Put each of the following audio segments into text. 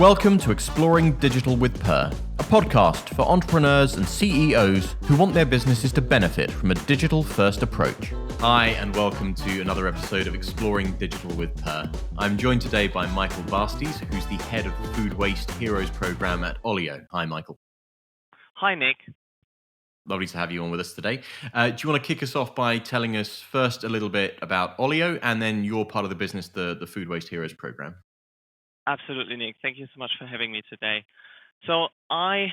Welcome to Exploring Digital with Purr, a podcast for entrepreneurs and CEOs who want their businesses to benefit from a digital-first approach. Hi, and welcome to another episode of Exploring Digital with Purr. I'm joined today by Michael Barsties, who's the head of the Food Waste Heroes program at Olio. Hi, Michael. Hi, Nick. Lovely to have you on with us today. Do you want to kick us off by telling us first a little bit about Olio and then your part of the business, the Food Waste Heroes program? Absolutely, Nick. Thank you so much for having me today. So I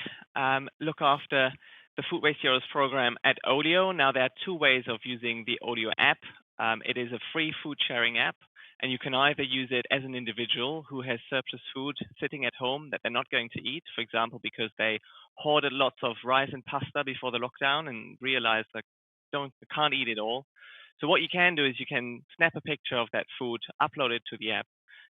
look after the Food Waste Heroes program at Olio. Now, there are two ways of using the Olio app. It is a free food sharing app, and you can either use it as an individual who has surplus food sitting at home that they're not going to eat, for example, because they hoarded lots of rice and pasta before the lockdown and realized that can't eat it all. So what you can do is you can snap a picture of that food, upload it to the app,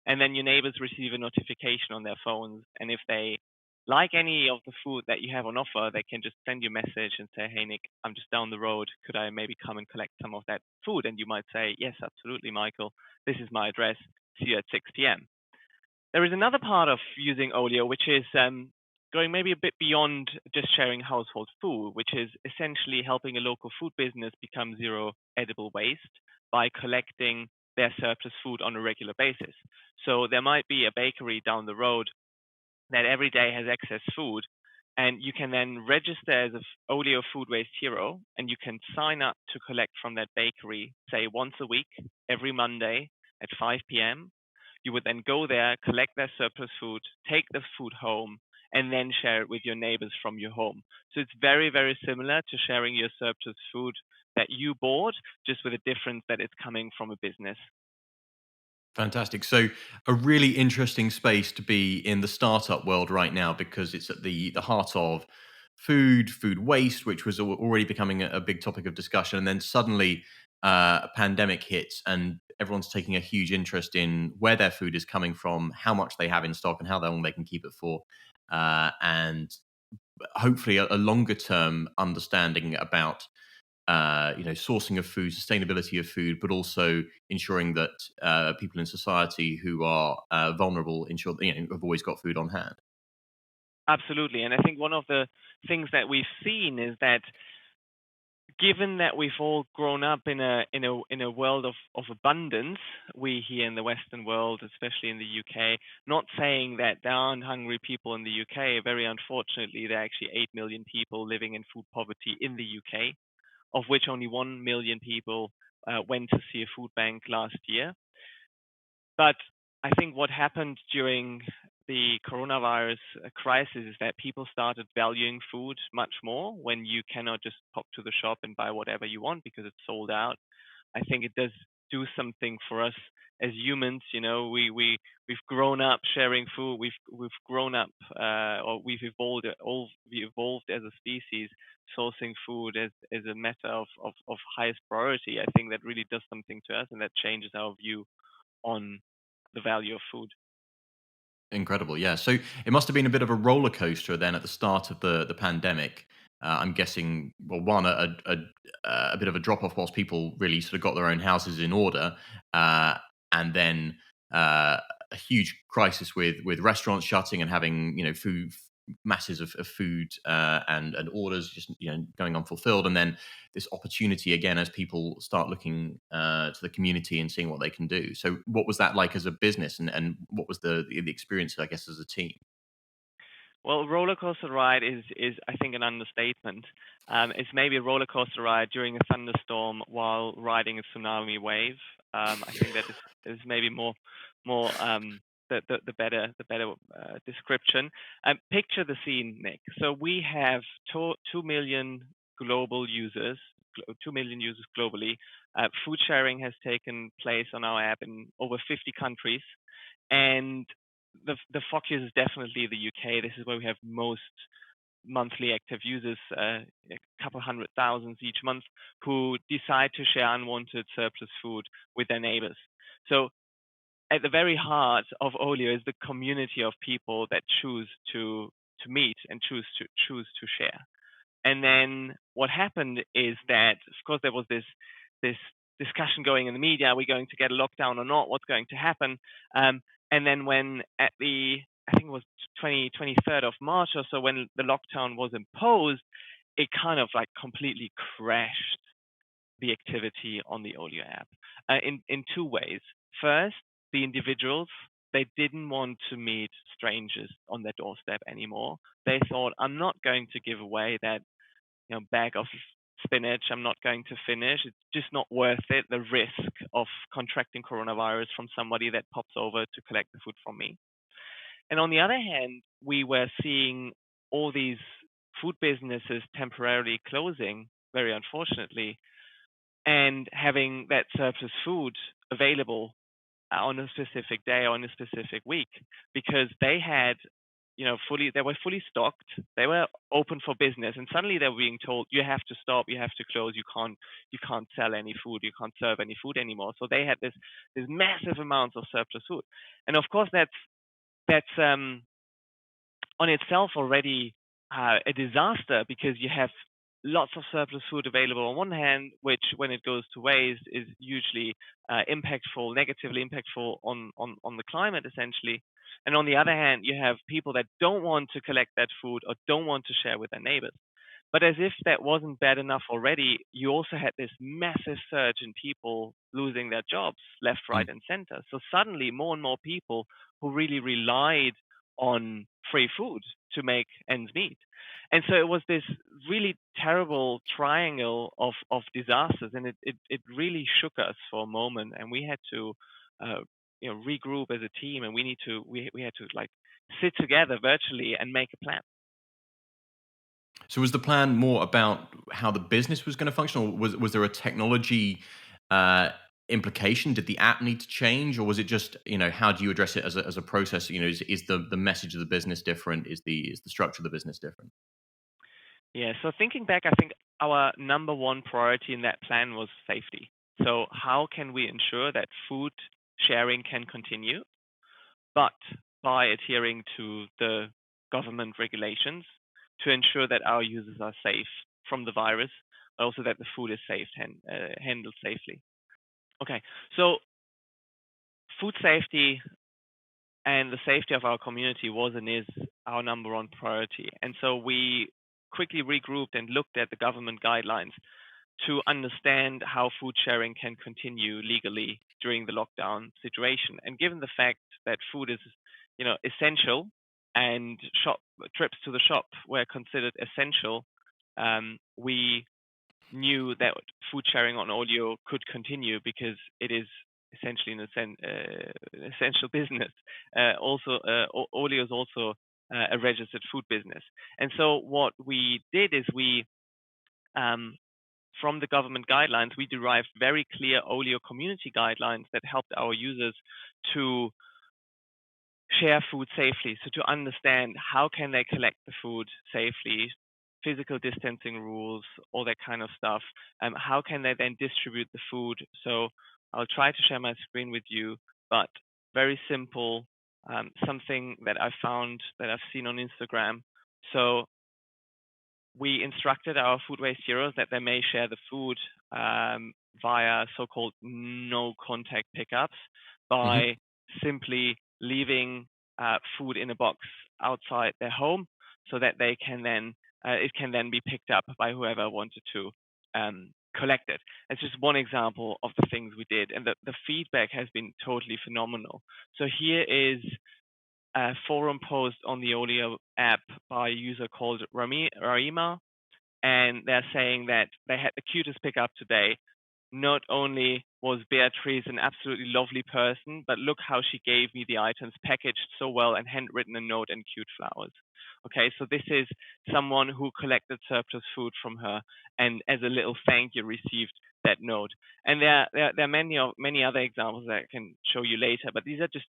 and then your neighbors receive a notification on their phones. And if they like any of the food that you have on offer, they can just send you a message and say, "Hey, Nick, I'm just down the road. Could I maybe come and collect some of that food?" And you might say, "Yes, absolutely, Michael. This is my address. See you at 6 p.m." There is another part of using Olio, which is going maybe a bit beyond just sharing household food, which is essentially helping a local food business become zero edible waste by collecting their surplus food on a regular basis. So there might be a bakery down the road that every day has excess food, and you can then register as a Olio Food Waste Hero, and you can sign up to collect from that bakery, say once a week, every Monday at 5 p.m. You would then go there, collect their surplus food, take the food home, and then share it with your neighbors from your home. So it's very, very similar to sharing your surplus food that you bought, just with a difference that it's coming from a business. Fantastic. So a really interesting space to be in the startup world right now because it's at the heart of food waste, which was already becoming a big topic of discussion. And then suddenly a pandemic hits and everyone's taking a huge interest in where their food is coming from, how much they have in stock and how long they can keep it for. And hopefully a longer term understanding about sourcing of food, sustainability of food, but also ensuring that people in society who are vulnerable ensure that have always got food on hand. Absolutely. And I think one of the things that we've seen is that given that we've all grown up in a world of abundance, we here in the Western world, especially in the UK, not saying that there aren't hungry people in the UK. Very unfortunately, there are actually 8 million people living in food poverty in the UK, of which only 1 million people went to see a food bank last year. But I think what happened during the coronavirus crisis is that people started valuing food much more when you cannot just pop to the shop and buy whatever you want because it's sold out. I think it does do something for us as humans. You know, we've grown up sharing food. We've grown up, or we've evolved. We evolved as a species, sourcing food as a matter of highest priority. I think that really does something to us, and that changes our view on the value of food. Incredible, yeah. So it must have been a bit of a roller coaster then at the start of the pandemic. I'm guessing, well, one a bit of a drop off whilst people really sort of got their own houses in order, uh, and then a huge crisis with restaurants shutting and having food masses of food and orders just going unfulfilled, and then this opportunity again as people start looking to the community and seeing what they can do. So what was that like as a business, and what was the experience, I guess, as a team? Well, roller coaster ride is I think an understatement. It's maybe a roller coaster ride during a thunderstorm while riding a tsunami wave. I think that is maybe more the better description. Picture the scene, Nick. So we have 2 million global users, 2 million users globally. Food sharing has taken place on our app in over 50 countries, and the focus is definitely the UK. This is where we have most monthly active users, a couple hundred thousands each month, who decide to share unwanted surplus food with their neighbors. So at the very heart of Olio is the community of people that choose to meet and choose to share. And then what happened is that, of course, there was this discussion going in the media: are we going to get a lockdown or not? What's going to happen? And then when at the I think it was 23rd of March or so when the lockdown was imposed, it kind of like completely crashed the activity on the Olio app in two ways. First, the individuals, they didn't want to meet strangers on their doorstep anymore. They thought, I'm not going to give away that bag of spinach. I'm not going to finish. It's just not worth it. The risk of contracting coronavirus from somebody that pops over to collect the food from me. And on the other hand, we were seeing all these food businesses temporarily closing, very unfortunately, and having that surplus food available on a specific day or in a specific week because they had they were fully stocked, they were open for business, and suddenly they were being told you have to stop, you have to close, you can't sell any food, you can't serve any food anymore. So they had this massive amounts of surplus food. And of course that's on itself already a disaster because you have lots of surplus food available on one hand, which when it goes to waste is usually negatively impactful on the climate essentially. And on the other hand, you have people that don't want to collect that food or don't want to share with their neighbors. But as if that wasn't bad enough already, you also had this massive surge in people losing their jobs left, right, Mm. and center. So suddenly, more and more people who really relied on free food to make ends meet. And so it was this really terrible triangle of disasters, and it really shook us for a moment, and we had to uh, regroup as a team, and we had to like sit together virtually and make a plan. So was the plan more about how the business was going to function, or was there a technology uh, implication? Did the app need to change, or was it just how do you address it as a process? Is the message of the business different? Is the structure of the business different? Yeah, so thinking back, I think our number one priority in that plan was safety. So, how can we ensure that food sharing can continue, but by adhering to the government regulations to ensure that our users are safe from the virus, but also that the food is handled safely? Okay, so food safety and the safety of our community was and is our number one priority. And so we quickly regrouped and looked at the government guidelines to understand how food sharing can continue legally during the lockdown situation. And given the fact that food is, essential, and shop trips to the shop were considered essential, we knew that food sharing on Olio could continue because it is essentially an essential business. Also, Olio is also a registered food business. And so what we did is um, from the government guidelines, we derived very clear Olio community guidelines that helped our users to share food safely. So to understand how can they collect the food safely, physical distancing rules, all that kind of stuff. How can they then distribute the food? So I'll try to share my screen with you, but very simple. Something that I found that I've seen on Instagram. So we instructed our food waste heroes that they may share the food via so-called no contact pickups Hmm. by simply leaving food in a box outside their home so that they can then it can then be picked up by whoever wanted to collect it. It's just one example of the things we did, and the feedback has been totally phenomenal. So here is a forum post on the Olio app by a user called Raima, and they're saying that they had the cutest pickup today. Not only was Beatrice an absolutely lovely person, but look how she gave me the items packaged so well and handwritten a note and cute flowers. Okay, so this is someone who collected surplus food from her and as a little thank you received that note. And there are many other examples that I can show you later, but these are just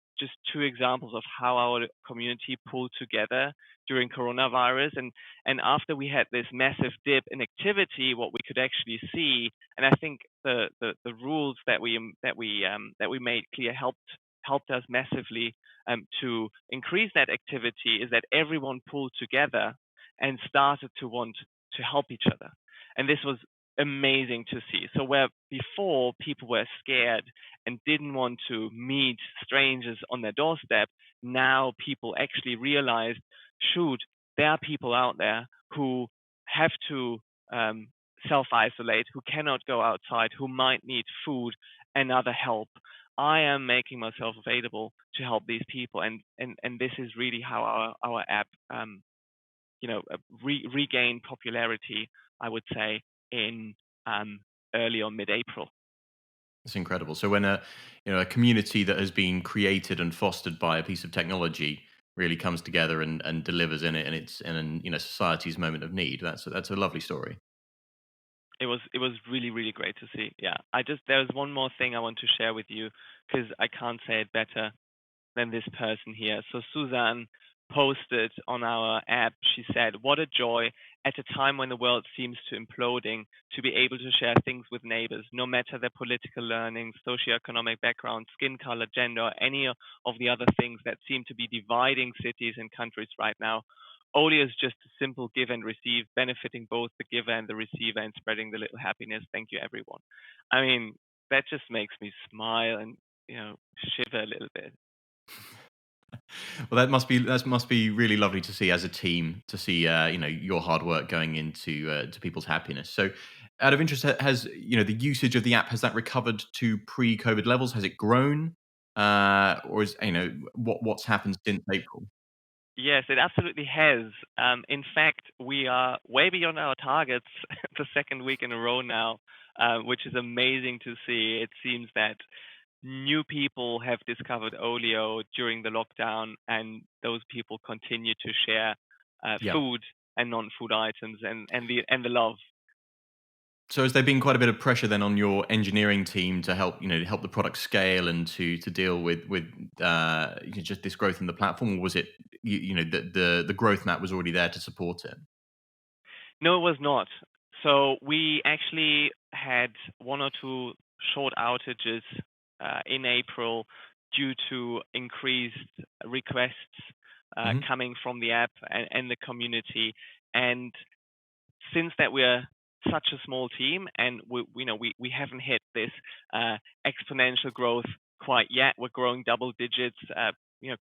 two examples of how our community pulled together during coronavirus. And after we had this massive dip in activity, what we could actually see, and I think the rules that we made clear helped us massively to increase that activity, is that everyone pulled together and started to want to help each other. And this was amazing to see. So where before people were scared and didn't want to meet strangers on their doorstep, now people actually realized, shoot, there are people out there who have to um, self-isolate, who cannot go outside, who might need food and other help. I am making myself available to help these people, and this is really how our app regain popularity, I would say, in um, early or mid-April. It's incredible. So when a community that has been created and fostered by a piece of technology really comes together and delivers in it, and it's in society's moment of need, that's a lovely story. It was really really great to see. Yeah, there's one more thing I want to share with you because I can't say it better than this person here. So Suzanne posted on our app, she said, "What a joy at a time when the world seems to imploding to be able to share things with neighbors, no matter their political learnings, socioeconomic background, skin color, gender, or any of the other things that seem to be dividing cities and countries right now. Olio is just a simple give and receive, benefiting both the giver and the receiver and spreading the little happiness. Thank you, everyone." I mean, that just makes me smile and, shiver a little bit. Well, that must be really lovely to see as a team, to see your hard work going into to people's happiness. So, out of interest, has the usage of the app, has that recovered to pre-COVID levels? Has it grown, or is what's happened since April? Yes, it absolutely has. In fact, we are way beyond our targets the second week in a row now, which is amazing to see. It seems that new people have discovered Olio during the lockdown, and those people continue to share Yeah. food and non-food items and the love. So has there been quite a bit of pressure then on your engineering team to help the product scale and to deal with just this growth in the platform, or was it the growth map was already there to support it? No, it was not. So we actually had one or two short outages in April due to increased requests Hmm. coming from the app and the community. And since that we're such a small team and we haven't hit this exponential growth quite yet. We're growing double digits,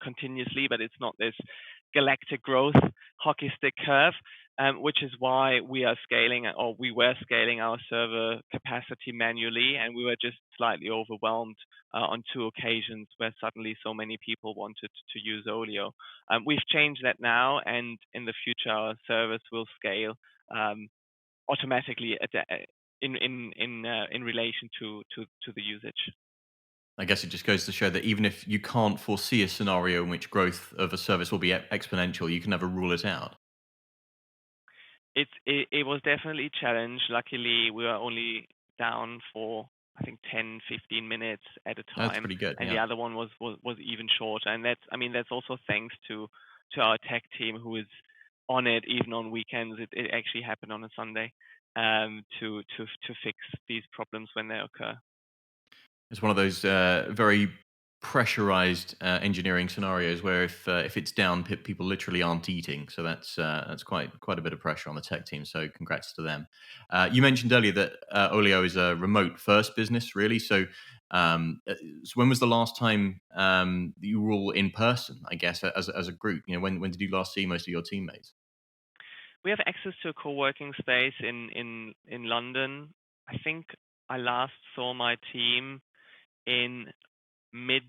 continuously, but it's not this galactic growth hockey stick curve, which is why we are scaling, or we were scaling our server capacity manually, and we were just slightly overwhelmed on two occasions where suddenly so many people wanted to use Olio. We've changed that now, and in the future our servers will scale um, automatically in relation to the usage. I guess it just goes to show that even if you can't foresee a scenario in which growth of a service will be exponential, you can never rule it out. It was definitely a challenge. Luckily, we were only down for, I think, 10, 15 minutes at a That's time, pretty good. and the Yeah. other one was even shorter. And that's also thanks to our tech team who is on it even on weekends. It actually happened on a Sunday, to fix these problems when they occur. It's one of those very pressurized engineering scenarios where if it's down, people literally aren't eating. So that's quite a bit of pressure on the tech team. So congrats to them. You mentioned earlier that Olio is a remote first business, really. So when was the last time you were all in person? I guess as a group. When did you last see most of your teammates? We have access to a co-working space in London. I think I last saw my team in mid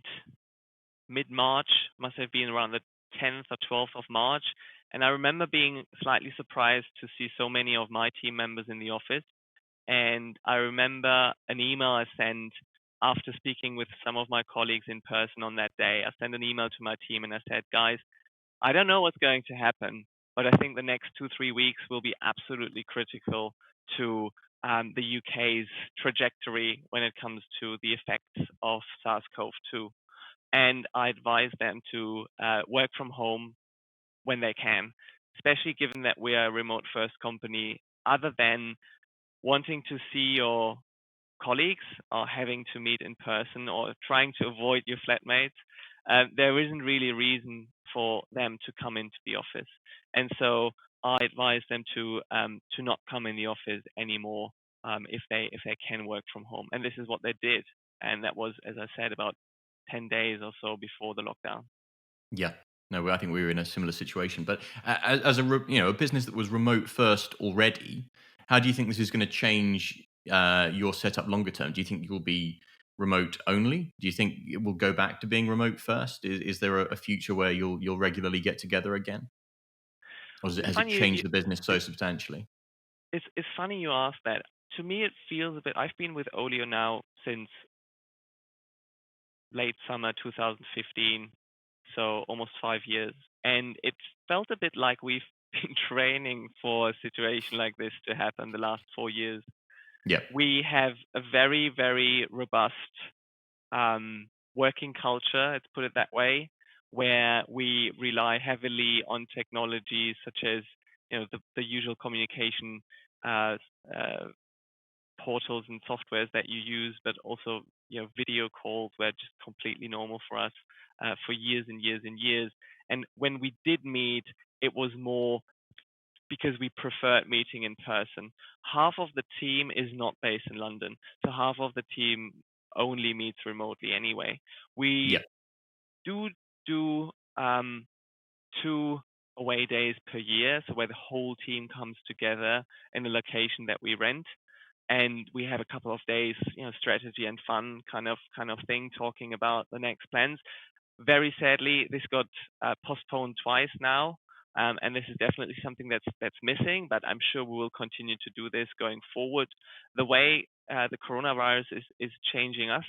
mid March, must have been around the 10th or 12th of March. And I remember being slightly surprised to see so many of my team members in the office. And I remember an email I sent after speaking with some of my colleagues in person on that day. I sent an email to my team and I said, guys, I don't know what's going to happen, but I think the next 2, 3 weeks will be absolutely critical to the UK's trajectory when it comes to the effects of SARS-CoV-2. And I advise them to work from home when they can, especially given that we are a remote first company. Other than wanting to see your colleagues or having to meet in person or trying to avoid your flatmates, there isn't really a reason for them to come into the office. And so I advise them to not come in the office anymore. if they can work from home. And this is what they did, and that was, as I said, about 10 days or so before the lockdown. Yeah. No, I think we were in a similar situation. But as a a business that was remote first already, how do you think this is going to change your setup longer term? Do you think you'll be remote only? Do you think it will go back to being remote first? Is there a future where you'll regularly get together again, or It's has it funny changed the business so it, substantially? it's funny you ask that. To me, it feels a bit. I've been with Olio now since late summer 2015, so almost 5 years. And it felt a bit like we've been training for a situation like this to happen the last 4 years. Yeah. We have a very, very robust working culture, let's put it that way, where we rely heavily on technologies such as the usual communication uh, uh, portals and softwares that you use, but also video calls were just completely normal for us for years and years and years. And when we did meet, it was more because we preferred meeting in person. Half of the team is not based in London, so half of the team only meets remotely anyway. We Yeah. do do two away days per year, so where the whole team comes together in a location that we rent, and we have a couple of days, strategy and fun kind of thing, talking about the next plans. Very sadly, this got postponed twice now, and this is definitely something that's missing. But I'm sure we will continue to do this going forward. The way the coronavirus is changing us,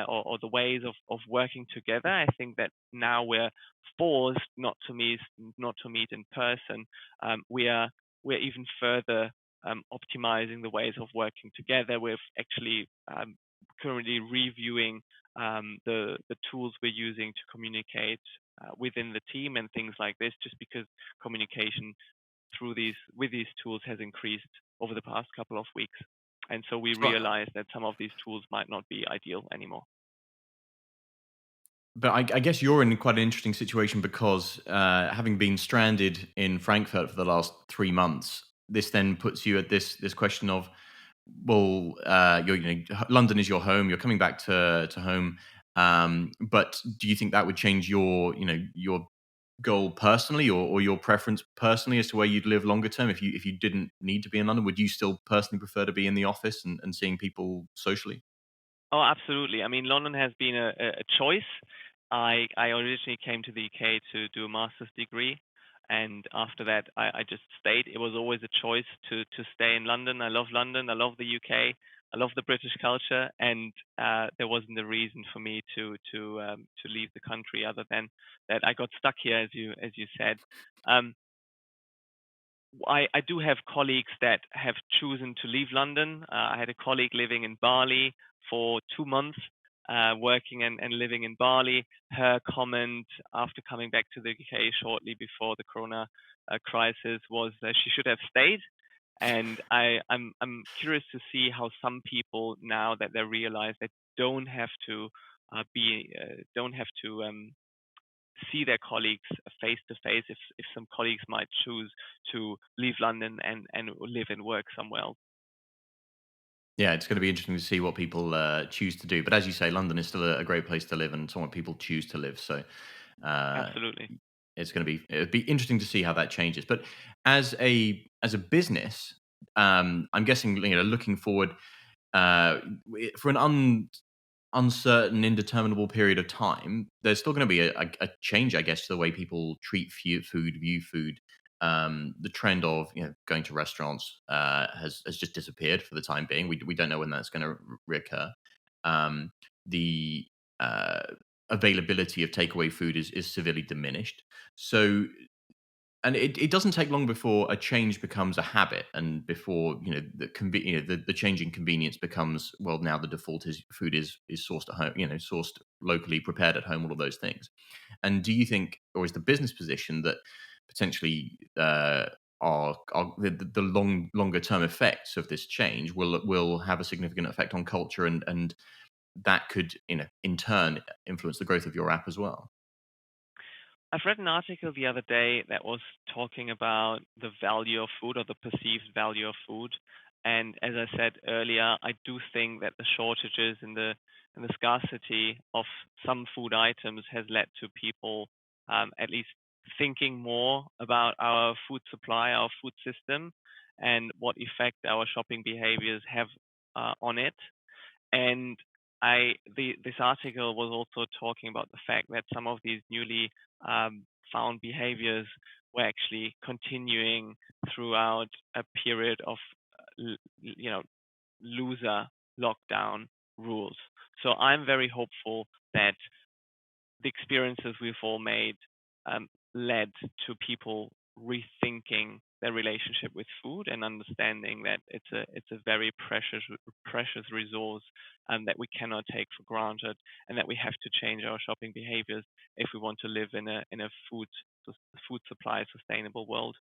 or the ways of working together, I think that now we're forced not to meet in person. We're even further optimizing the ways of working together. We're actually currently reviewing the tools we're using to communicate within the team and things like this, just because communication through these with these tools has increased over the past couple of weeks. And so we So, realize that some of these tools might not be ideal anymore. but I guess you're in quite an interesting situation because having been stranded in Frankfurt for the last 3 months, this then puts you at this question of, well, London is your home. You're coming back to home, but do you think that would change your goal personally, or your preference personally as to where you'd live longer term if you didn't need to be in London? Would you still personally prefer to be in the office and seeing people socially? Oh, absolutely. I mean, London has been a choice. I originally came to the UK to do a master's degree, and after that, I just stayed. It was always a choice to stay in London. I love London. I love the UK. I love the British culture, and there wasn't a reason for me to leave the country other than that I got stuck here, as you said. Um, I do have colleagues that have chosen to leave London. I had a colleague living in Bali for 2 months, working and living in Bali. Her comment after coming back to the UK shortly before the Corona crisis was that she should have stayed. And I'm curious to see how some people, now that they realize they don't have to don't have to see their colleagues face to face, if some colleagues might choose to leave London and live and work somewhere else. Yeah, it's going to be interesting to see what people choose to do. But as you say, London is still a great place to live, and somewhere people choose to live. So uh, Absolutely. it'd be interesting to see how that changes. But as a business, I'm guessing looking forward for an uncertain, indeterminable period of time, there's still going to be a change, I guess, to the way people treat food, view food. The trend of going to restaurants has just disappeared for the time being. We don't know when that's going to reoccur. The availability of takeaway food is severely diminished. So and it doesn't take long before a change becomes a habit, and before the change in convenience becomes, well, now the default is food is sourced at home, sourced locally, prepared at home, all of those things. And do you think, or is the business position that potentially are the longer term effects of this change will have a significant effect on culture, and that could in turn influence the growth of your app as well? I've read an article the other day that was talking about the value of food, or the perceived value of food. And as I said earlier, I do think that the shortages and the scarcity of some food items has led to people at least thinking more about our food supply, our food system, and what effect our shopping behaviors have on it. And this article was also talking about the fact that some of these newly found behaviors were actually continuing throughout a period of you know looser lockdown rules. So I'm very hopeful that the experiences we've all made led to people rethinking their relationship with food and understanding that it's a very precious resource that we cannot take for granted, and that we have to change our shopping behaviors if we want to live in a food supply sustainable world.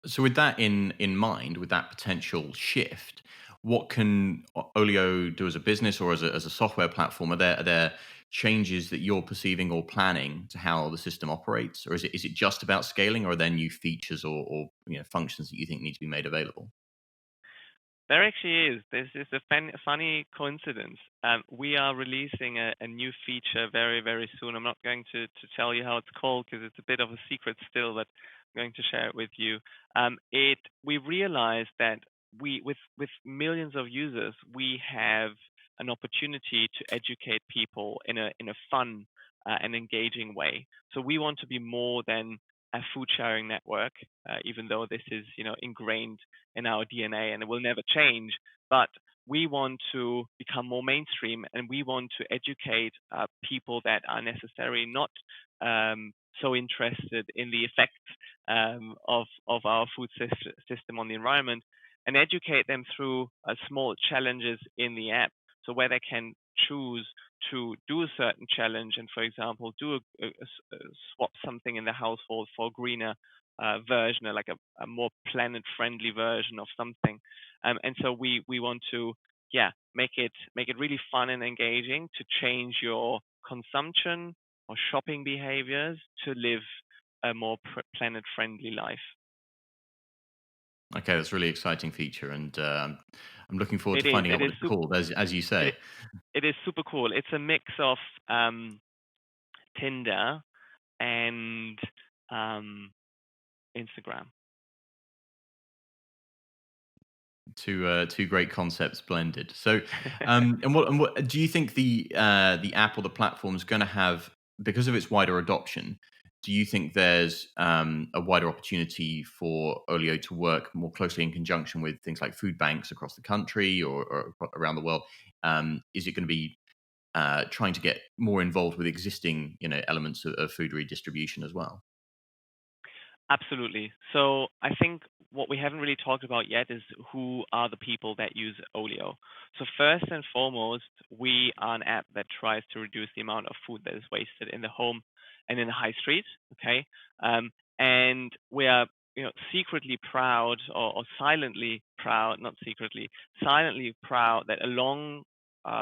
So with that in mind, with that potential shift, what can Olio do as a business or as a software platform? Are there changes that you're perceiving or planning to how the system operates, or is it just about scaling, or are there new features or functions that you think need to be made available? There actually is. This is a funny coincidence. We are releasing a new feature very, very soon. I'm not going to tell you how it's called because it's a bit of a secret still, but I'm going to share it with you. We realized that with millions of users, we have an opportunity to educate people in a fun and engaging way. So we want to be more than a food sharing network, even though this is ingrained in our DNA and it will never change. But we want to become more mainstream, and we want to educate people that are necessarily not so interested in the effects of our food system on the environment, and educate them through small challenges in the app. So where they can choose to do a certain challenge and, for example, do swap something in the household for a greener version, or like a more planet-friendly version of something. And so we want to, yeah, make it really fun and engaging to change your consumption or shopping behaviors to live a more planet-friendly life. Okay, that's a really exciting feature, and I'm looking forward It to is. finding out It what is it's super. called, as you say. It, it is super cool. It's a mix of Tinder and um, Instagram. Two great concepts blended. So, and what do you think the app or the platform is going to have because of its wider adoption? Do you think there's a wider opportunity for Olio to work more closely in conjunction with things like food banks across the country or around the world? Is it going to be trying to get more involved with existing elements of food redistribution as well? Absolutely. So I think what we haven't really talked about yet is who are the people that use Olio. So first and foremost, we are an app that tries to reduce the amount of food that is wasted in the home and in the high street. Okay, and we are secretly proud, or silently proud, not secretly, silently proud that along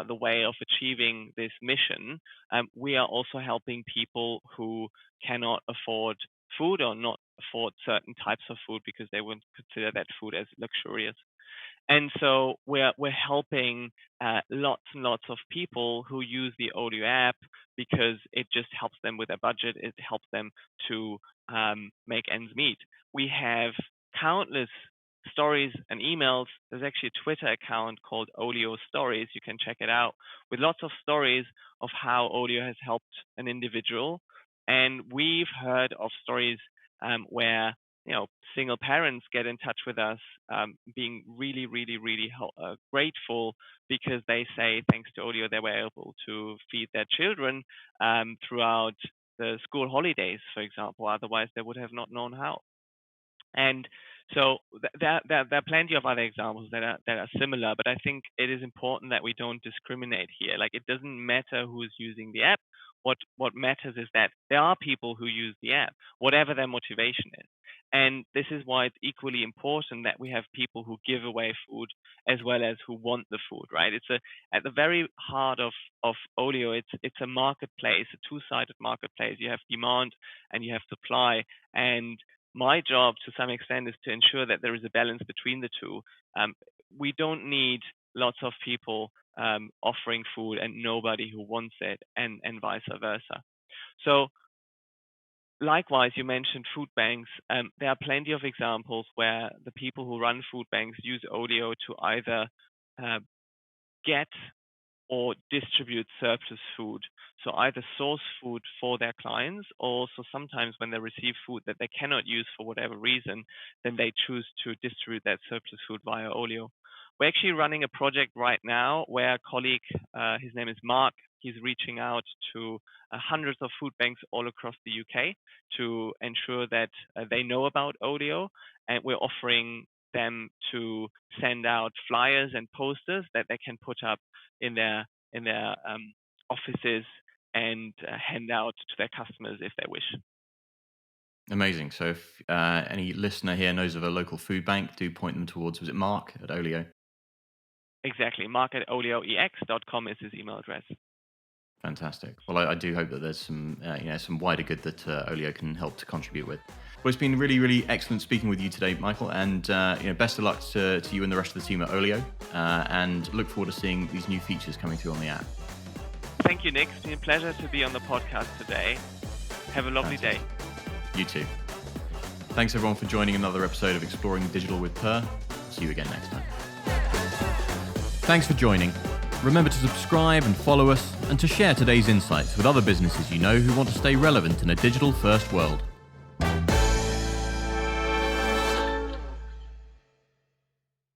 the way of achieving this mission, we are also helping people who cannot afford food or not afford certain types of food because they wouldn't consider that food as luxurious. And so we're helping lots and lots of people who use the Olio app because it just helps them with their budget. It helps them to make ends meet. We have countless stories and emails. There's actually a Twitter account called Olio Stories. You can check it out with lots of stories of how Olio has helped an individual. And we've heard of stories where single parents get in touch with us, being really, really, really grateful because they say thanks to Olio they were able to feed their children throughout the school holidays, for example. Otherwise, they would have not known how. And so there are plenty of other examples that are similar, but I think it is important that we don't discriminate here. Like, it doesn't matter who's using the app. What matters is that there are people who use the app, whatever their motivation is. And this is why it's equally important that we have people who give away food as well as who want the food, right? It's at the very heart of Olio, it's a marketplace, a two-sided marketplace. You have demand and you have supply. And my job to some extent is to ensure that there is a balance between the two. We don't need lots of people offering food and nobody who wants it, and vice versa. So likewise, you mentioned food banks. There are plenty of examples where the people who run food banks use Olio to either uh, get or distribute surplus food. So either source food for their clients, or also sometimes when they receive food that they cannot use for whatever reason, then they choose to distribute that surplus food via Olio. We're actually running a project right now where a colleague, his name is Mark, he's reaching out to hundreds of food banks all across the UK to ensure that they know about Olio, and we're offering them to send out flyers and posters that they can put up in their offices and hand out to their customers if they wish. Amazing. So if any listener here knows of a local food bank, do point them towards, was it Mark at Olio? Exactly. Mark at olioex.com is his email address. Fantastic. Well, I do hope that there's some, some wider good that Olio can help to contribute with. Well, it's been really, really excellent speaking with you today, Michael, and best of luck to you and the rest of the team at Olio, and look forward to seeing these new features coming through on the app. Thank you, Nick. It's been a pleasure to be on the podcast today. Have a lovely day. You too. Thanks everyone for joining another episode of Exploring Digital with Purr. See you again next time. Thanks for joining. Remember to subscribe and follow us, and to share today's insights with other businesses you know who want to stay relevant in a digital-first world.